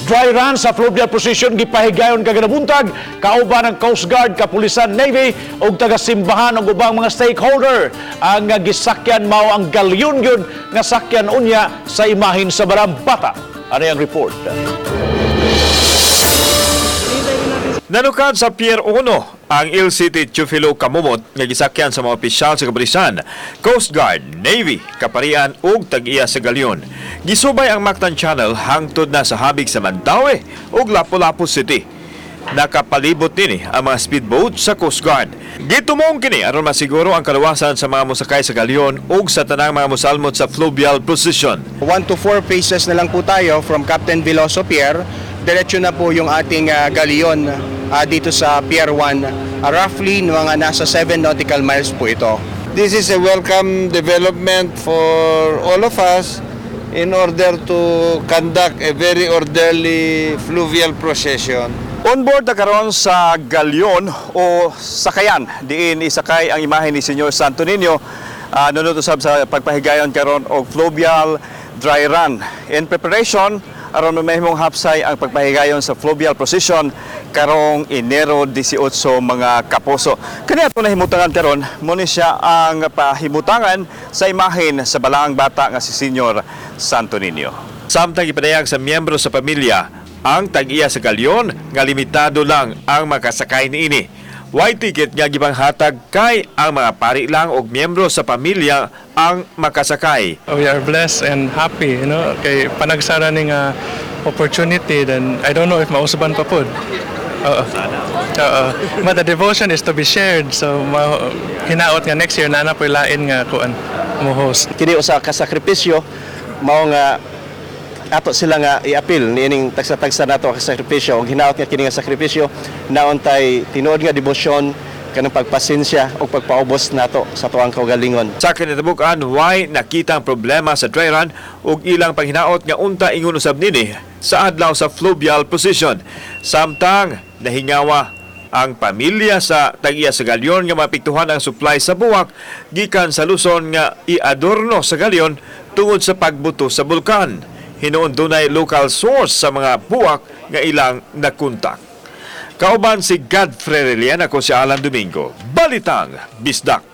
Dry run sa fluvial procession gipahigayon kaganabuntag kauban ng Coast Guard, Kapulisan, Navy ug taga-simbahan ug ubang mga stakeholder. Ang gisakyan mao ang galyon gyud nga sakyan unya sa imahin sa Barambata. Ano ang report? Nanukad sa Pier 1 ang LCT Chufilo Kamumot nga gisakyan sa mga opisyal sa Kapulisan, Coast Guard, Navy, Kaparian ug tag-iya sa Galyon. Gisubay ang Mactan Channel hangtod na sa habig sa Mandaue ug Lapu-Lapu City. Nakapalibot nini ang mga speedboat sa Coast Guard. Gitumong kini aron masiguro ang kaluwasan sa mga mosakay sa Galyon ug sa tanang mga mosalmot sa fluvial procession. 1 to 4 phases na lang po tayo from Captain Veloso Pier. Diretso na po yung ating galyon dito sa Pier 1. Roughly mga nasa 7 nautical miles po ito. This is a welcome development for all of us in order to conduct a very orderly fluvial procession. On board na karon sa galyon o sakayan, diin isakay ang imahe ni Senyor Santo Niño. Nunod usab sa pagpahigayon karon og fluvial dry run. In preparation, aron mahimong hapsay ang pagpahigayon sa fluvial procession karong Enero 18 mga kapuso. Kani ato nahimutangan karon mo ni siya ang pahimutangan sa imahen sa balaang bata nga si Senyor Santo Niño. Samtang ipadayag sa miyembro sa pamilya ang tag-iya sa galyon nga limitado lang ang makasakay niini. White ticket nga gipanghatag kay ang mga pari lang og miyembro sa pamilya ang makasakay. We are blessed and happy, kay panagsara ning opportunity, then I don't know if mausuban pa pod. But the devotion is to be shared, so hinaot nga next year na po lain nga kuan mo host. Kini usa ka sakripisyo mao nga ato sila nga i-appeal niining tagsa-tagsa nato ka sakripisyo ug hinaot nga kini nga sakripisyo naon tay tinuod nga debosyon kanang pagpasensya o pagpaubos nato sa tuwang kaugalingon. Sa kinatabukan, why nakita ang problema sa dry run ug ilang panghinaot nga unta ingon usab nini sa adlaw sa fluvial procession. Samtang nahingawa ang pamilya sa tag-iya sa galyon nga mapiktuhan ang supply sa buwak gikan sa Luzon nga iadorno sa galyon tungod sa pagbuto sa bulkan. Hinuon dunay local source sa mga buwak nga ilang nakuntak. Kauban si Godfrey Relian, ako si Alan Domingo. Balitang Bisdak.